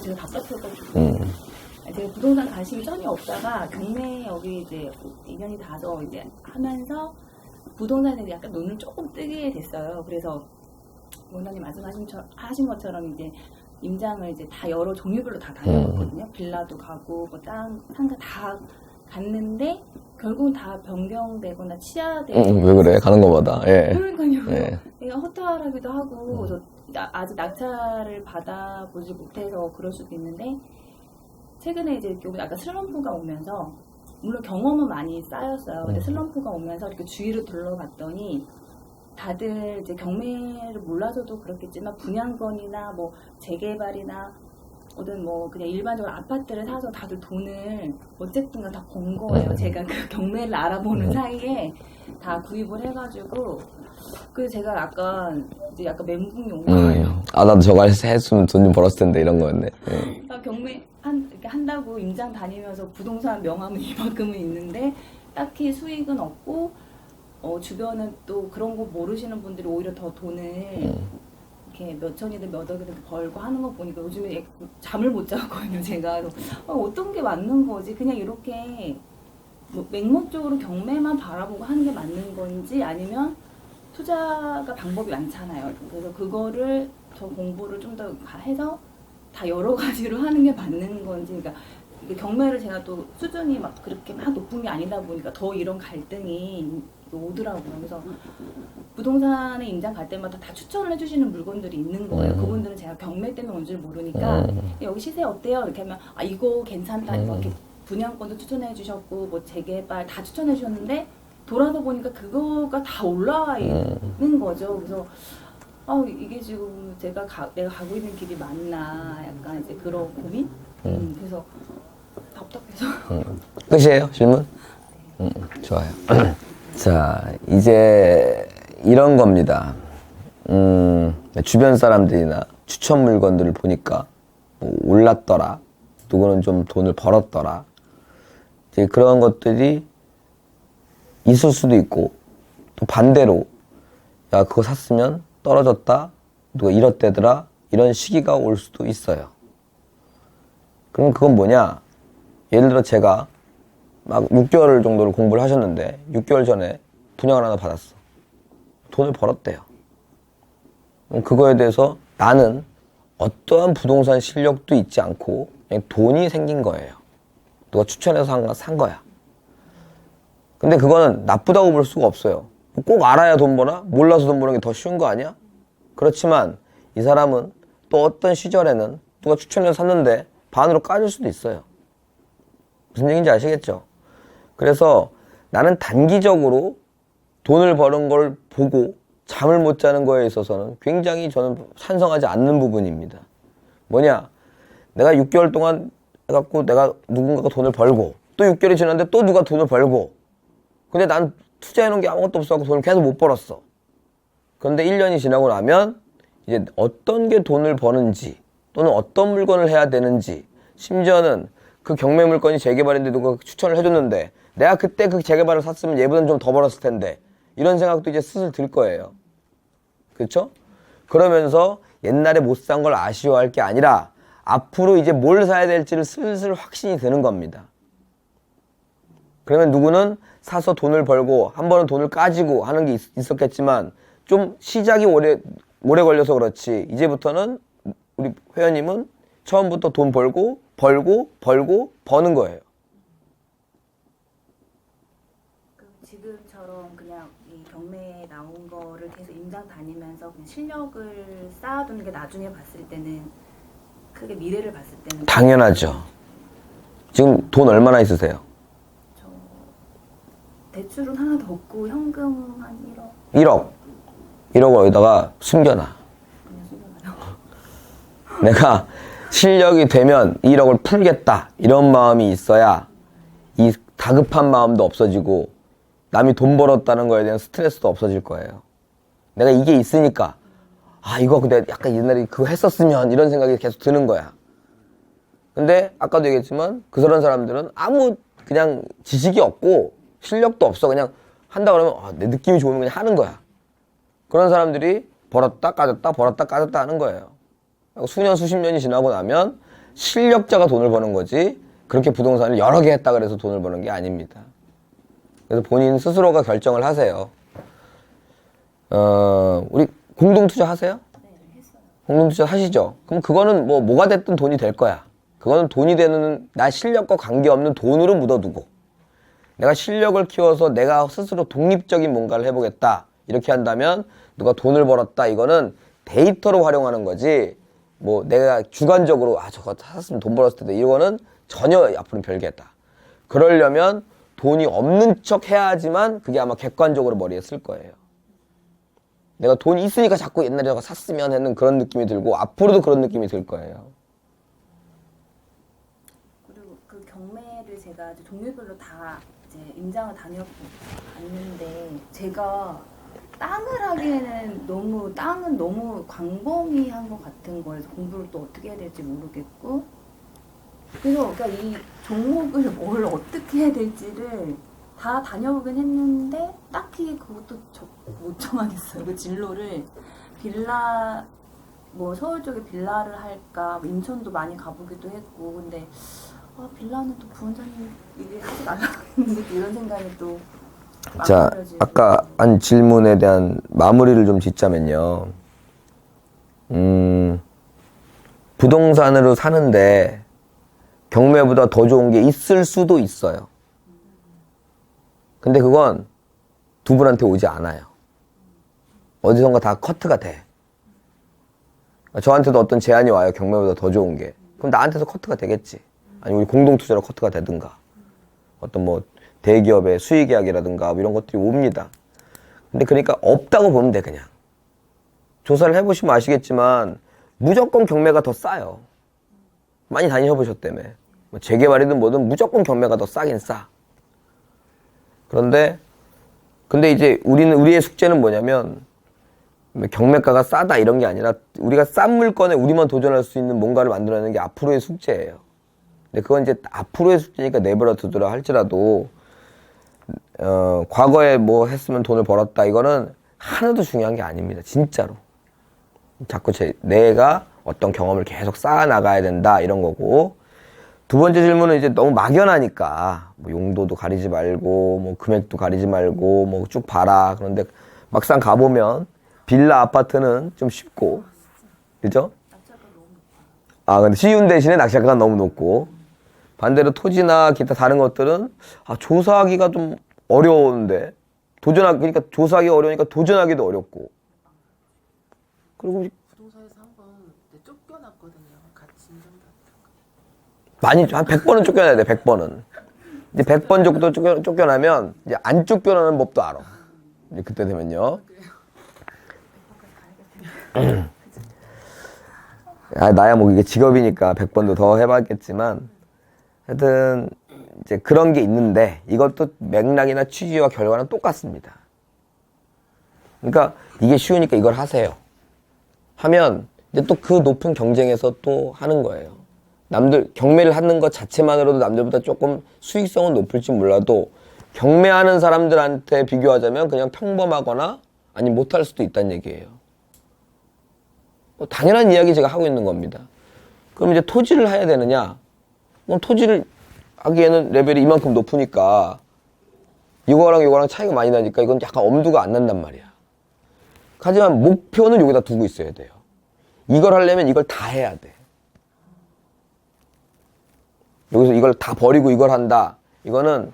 제가 답답해가지고 제가 부동산 관심이 전혀 없다가 경매 여기 이제 2년이 다서 이제 하면서 부동산에 약간 눈을 조금 뜨게 됐어요. 그래서 원장님 말씀하신 것처럼 이제 임장을 이제 다 여러 종류별로 다 다녀봤거든요. 빌라도 가고 뭐 상가 다 갔는데 결국은 다 변경되거나 치하되고. 왜 그래? 가는 거보다. 예. 그러니까요. 예. 얘가 허탈하기도 하고 저 아직 낙찰을 받아보지 못해서 그럴 수도 있는데 최근에 이제 약간 슬럼프가 오면서 물론 경험은 많이 쌓였어요. 근데 슬럼프가 오면서 이렇게 주위를 둘러봤더니 다들 이제 경매를 몰라서도 그렇겠지만 분양권이나 뭐 재개발이나 어떤 뭐 그냥 일반적으로 아파트를 사서 다들 돈을 어쨌든 다 번 거예요. 제가 그 경매를 알아보는 사이에 다 구입을 해가지고 그래서 제가 약간 멘붕이 온 거예요. 아, 나도 저거 했으면 돈 좀 벌었을 텐데 이런 거였네. 예. 그러니까 경매 이렇게 한다고 임장 다니면서 부동산 명함은 이만큼은 있는데 딱히 수익은 없고 주변은 또 그런 거 모르시는 분들이 오히려 더 돈을 이렇게 몇 천이든 몇 억이든 벌고 하는 거 보니까 요즘에 잠을 못 자거든요. 제가 어떤 게 맞는 거지? 그냥 이렇게 뭐 맹목적으로 경매만 바라보고 하는 게 맞는 건지 아니면 투자가 방법이 많잖아요. 그래서 그거를 저 공부를 좀 더 해서 다 여러 가지로 하는 게 맞는 건지, 그러니까 경매를 제가 또 수준이 막 그렇게 막 높은 게 아니다 보니까 더 이런 갈등이 오더라고요. 그래서 부동산에 임장 갈 때마다 다 추천을 해주시는 물건들이 있는 거예요. 그분들은 제가 경매 때문에 온 줄 모르니까 여기 시세 어때요? 이렇게 하면 아 이거 괜찮다. 이렇게 분양권도 추천해 주셨고 뭐 재개발 다 추천해 주셨는데 돌아서 보니까 그거가 다 올라와 있는 거죠. 그래서 이게 지금 내가 가고 있는 길이 맞나 약간 이제 그런 고민? 그래서 답답해서. 끝이에요? 질문? 좋아요. 자, 이제 이런 겁니다. 주변 사람들이나 추천 물건들을 보니까 뭐 올랐더라, 누구는 좀 돈을 벌었더라, 이제 그런 것들이 있을 수도 있고, 또 반대로 야 그거 샀으면 떨어졌다, 누가 이렇대더라, 이런 시기가 올 수도 있어요. 그럼 그건 뭐냐? 예를 들어 제가 막 6개월 정도를 공부를 하셨는데 6개월 전에 분양을 하나 받았어. 돈을 벌었대요. 그럼 그거에 대해서 나는 어떠한 부동산 실력도 있지 않고 그냥 돈이 생긴 거예요. 누가 추천해서 산 거야. 근데 그거는 나쁘다고 볼 수가 없어요. 꼭 알아야 돈 버나? 몰라서 돈 버는 게 더 쉬운 거 아니야? 그렇지만 이 사람은 또 어떤 시절에는 누가 추천해서 샀는데 반으로 까질 수도 있어요. 무슨 얘기인지 아시겠죠? 그래서 나는 단기적으로 돈을 버는 걸 보고 잠을 못 자는 거에 있어서는 굉장히 저는 찬성하지 않는 부분입니다. 뭐냐? 내가 6개월 동안 해갖고 내가 누군가가 돈을 벌고 또 6개월이 지났는데 또 누가 돈을 벌고, 근데 난 투자해놓은 게 아무것도 없어갖고 돈을 계속 못 벌었어. 그런데 1년이 지나고 나면 이제 어떤 게 돈을 버는지 또는 어떤 물건을 해야 되는지, 심지어는 그 경매 물건이 재개발인데 누가 추천을 해줬는데 내가 그때 그 재개발을 샀으면 얘보다는 좀 더 벌었을 텐데, 이런 생각도 이제 슬슬 들 거예요. 그렇죠? 그러면서 옛날에 못 산 걸 아쉬워할 게 아니라 앞으로 이제 뭘 사야 될지를 슬슬 확신이 드는 겁니다. 그러면 누구는 사서 돈을 벌고 한 번은 돈을 까지고 하는 게 있었겠지만 좀 시작이 오래 걸려서 그렇지, 이제부터는 우리 회원님은 처음부터 돈 벌고 버는 거예요. 그럼 지금처럼 그냥 이 경매에 나온 거를 계속 임장 다니면서 그냥 실력을 쌓아두는 게 나중에 봤을 때는 크게 미래를 봤을 때는 당연하죠. 지금 돈 얼마나 있으세요? 저 대출은 하나도 없고 현금 한 1억 1억 어디다가 숨겨놔. 그냥 숨겨놔요. 내가 실력이 되면 1억을 풀겠다, 이런 마음이 있어야 이 다급한 마음도 없어지고 남이 돈 벌었다는 거에 대한 스트레스도 없어질 거예요. 내가 이게 있으니까 이거 근데 약간 옛날에 그거 했었으면 이런 생각이 계속 드는 거야. 근데 아까도 얘기했지만 그런 사람들은 아무 그냥 지식이 없고 실력도 없어. 그냥 한다 그러면 내 느낌이 좋으면 그냥 하는 거야. 그런 사람들이 벌었다 까졌다 하는 거예요. 수년 수십 년이 지나고 나면 실력자가 돈을 버는 거지 그렇게 부동산을 여러 개 했다 그래서 돈을 버는 게 아닙니다. 그래서 본인 스스로가 결정을 하세요. 우리 공동투자 하세요? 네, 했어요. 공동투자 하시죠? 그럼 그거는 뭐가 됐든 돈이 될 거야. 그거는 돈이 되는 나 실력과 관계없는 돈으로 묻어두고 내가 실력을 키워서 내가 스스로 독립적인 뭔가를 해보겠다 이렇게 한다면 누가 돈을 벌었다 이거는 데이터로 활용하는 거지 뭐 내가 주관적으로 저거 샀으면 돈 벌었을 텐데 이거는 전혀 앞으로는 별개다. 그러려면 돈이 없는 척 해야 하지만 그게 아마 객관적으로 머리에 쓸 거예요. 내가 돈이 있으니까 자꾸 옛날에 저거 샀으면 하는 그런 느낌이 들고 앞으로도 그런 느낌이 들 거예요. 그리고 그 경매를 제가 이제 종류별로 다 이제 임장을 다녀봤는데 제가 땅을 하기에는 땅은 너무 광범위한 것 같은 거여서 공부를 또 어떻게 해야 될지 모르겠고 그래서 그러니까 이 종목을 뭘 어떻게 해야 될지를 다 다녀보긴 했는데 딱히 그것도 못 정하겠어요. 그 진로를 빌라 뭐 서울 쪽에 빌라를 할까 뭐 인천도 많이 가보기도 했고 근데 빌라는 또 부원장님 얘기하지 말라고 했는데 이런 생각이 또 자, 막연해지고. 아까 한 질문에 대한 마무리를 좀 짓자면요. 부동산으로 사는데 경매보다 더 좋은 게 있을 수도 있어요. 근데 그건 두 분한테 오지 않아요. 어디선가 다 커트가 돼. 저한테도 어떤 제안이 와요. 경매보다 더 좋은 게. 그럼 나한테도 커트가 되겠지. 아니 우리 공동투자로 커트가 되든가. 어떤 뭐 대기업의 수익계약이라든가 뭐 이런 것들이 옵니다. 근데 그러니까 없다고 보면 돼 그냥. 조사를 해보시면 아시겠지만 무조건 경매가 더 싸요. 많이 다니셔보셨다며. 뭐 재개발이든 뭐든 무조건 경매가 더 싸긴 싸. 근데 이제 우리의 숙제는 뭐냐면 경매가가 싸다 이런 게 아니라 우리가 싼 물건에 우리만 도전할 수 있는 뭔가를 만들어내는 게 앞으로의 숙제예요. 근데 그건 이제 앞으로의 숙제니까 내버려 두더라 할지라도 과거에 뭐 했으면 돈을 벌었다 이거는 하나도 중요한 게 아닙니다. 진짜로. 자꾸 내가 어떤 경험을 계속 쌓아 나가야 된다 이런 거고 두 번째 질문은 이제 너무 막연하니까 뭐 용도도 가리지 말고 뭐 금액도 가리지 말고 뭐 쭉 봐라. 그런데 막상 가보면 빌라 아파트는 좀 쉽고 그죠? 근데 쉬운 대신에 낙찰가가 너무 높고 반대로 토지나 기타 다른 것들은 조사하기가 좀 어려운데 그러니까 조사하기가 어려우니까 도전하기도 어렵고 그리고 부동산에서 한번 쫓겨났거든요. 같이 인정받다가. 많이 한 100번은 쫓겨나야 돼. 100번은. 이제 100번 정도 쫓겨나면 이제 안 쫓겨나는 법도 알아. 이제 그때 되면요. 나야 뭐 이게 직업이니까 100번도 더 해봤겠지만 하여튼 이제 그런 게 있는데 이것도 맥락이나 취지와 결과는 똑같습니다. 그러니까 이게 쉬우니까 이걸 하세요. 하면 이제 또 그 높은 경쟁에서 또 하는 거예요. 남들 경매를 하는 것 자체만으로도 남들보다 조금 수익성은 높을지 몰라도 경매하는 사람들한테 비교하자면 그냥 평범하거나 아니 못할 수도 있다는 얘기예요. 당연한 이야기 제가 하고 있는 겁니다. 그럼 이제 토지를 해야 되느냐? 그럼 토지를 하기에는 레벨이 이만큼 높으니까 이거랑 차이가 많이 나니까 이건 약간 엄두가 안 난단 말이야. 하지만 목표는 여기다 두고 있어야 돼요. 이걸 하려면 이걸 다 해야 돼. 여기서 이걸 다 버리고 이걸 한다. 이거는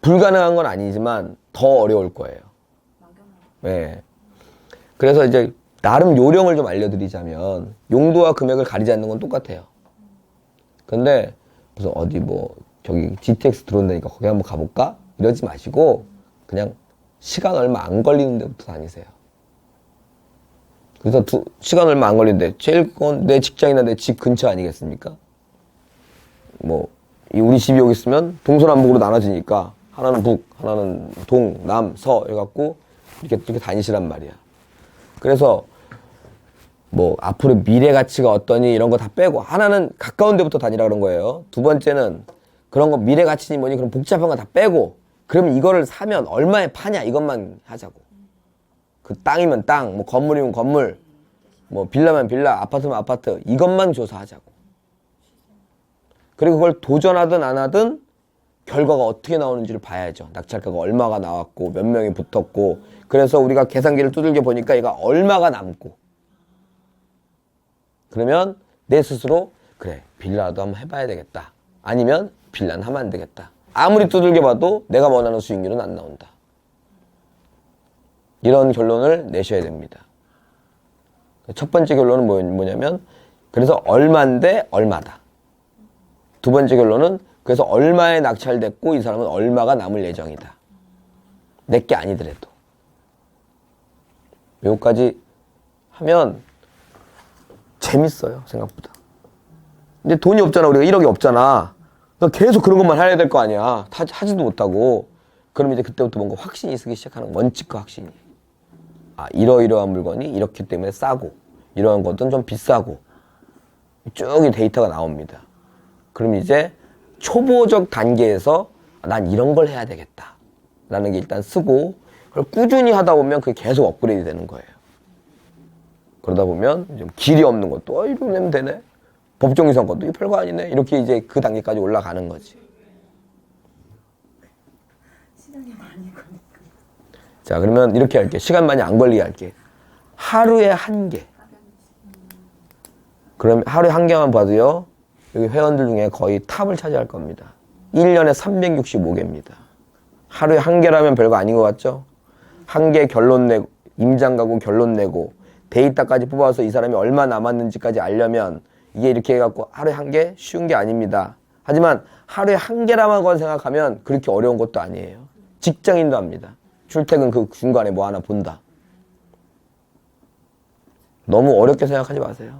불가능한 건 아니지만 더 어려울 거예요. 네. 그래서 이제 나름 요령을 좀 알려드리자면 용도와 금액을 가리지 않는 건 똑같아요. 근데 무슨 어디 뭐 저기 GTX 들어온다니까 거기 한번 가볼까? 이러지 마시고 그냥 시간 얼마 안 걸리는 데부터 다니세요. 그래서 시간 얼마 안 걸리는데 제일 건 내 직장이나 내 집 근처 아니겠습니까? 뭐 우리 집이 여기 있으면 동서남북으로 나눠지니까 하나는 북, 하나는 동, 남, 서 해갖고 이렇게 다니시란 말이야. 그래서 뭐 앞으로 미래 가치가 어떠니 이런 거 다 빼고 하나는 가까운 데부터 다니라 그런 거예요. 두 번째는 그런 거 미래 가치니 뭐니 그런 복잡한 거 다 빼고 그러면 이거를 사면 얼마에 파냐 이것만 하자고. 그 땅이면 땅, 뭐 건물이면 건물, 뭐 빌라면 빌라, 아파트면 아파트 이것만 조사하자고. 그리고 그걸 도전하든 안 하든 결과가 어떻게 나오는지를 봐야죠. 낙찰가가 얼마가 나왔고 몇 명이 붙었고 그래서 우리가 계산기를 두들겨 보니까 얘가 얼마가 남고 그러면 내 스스로 그래 빌라도 한번 해봐야 되겠다. 아니면 빌라는 하면 안 되겠다. 아무리 두들겨 봐도 내가 원하는 수익률은 안 나온다. 이런 결론을 내셔야 됩니다. 첫 번째 결론은 뭐냐면 그래서 얼마인데 얼마다. 두 번째 결론은 그래서 얼마에 낙찰됐고 이 사람은 얼마가 남을 예정이다. 내게 아니더라도. 여기까지 하면 재밌어요 생각보다. 근데 돈이 없잖아. 우리가 1억이 없잖아. 그러니까 계속 그런 것만 해야 될 거 아니야. 하지도 못하고. 그럼 이제 그때부터 뭔가 확신이 쓰기 시작하는 원칙과 확신이. 아, 이러이러한 물건이 이렇기 때문에 싸고 이러한 것은 좀 비싸고 쭉 이 데이터가 나옵니다. 그럼 이제 초보적 단계에서 난 이런 걸 해야 되겠다 라는 게 일단 쓰고 그걸 꾸준히 하다 보면 그게 계속 업그레이드 되는 거예요. 그러다 보면 좀 길이 없는 것도 이러고 내면 되네. 법정이상 것도 이 별거 아니네. 이렇게 이제 그 단계까지 올라가는 거지. 시간이 많이 걸리니까. 자, 그러면 이렇게 할게. 시간 많이 안 걸리게 할게. 하루에 한 개. 그럼 하루에 한 개만 봐도요. 여기 회원들 중에 거의 탑을 차지할 겁니다. 1년에 365개입니다. 하루에 한 개라면 별거 아닌 것 같죠? 한 개 결론 내고, 임장 가고 결론 내고, 데이터까지 뽑아서 이 사람이 얼마 남았는지까지 알려면 이게 이렇게 해갖고 하루에 한 개? 쉬운 게 아닙니다. 하지만 하루에 한 개라만 생각하면 그렇게 어려운 것도 아니에요. 직장인도 합니다. 출퇴근 그 중간에 뭐 하나 본다. 너무 어렵게 생각하지 마세요.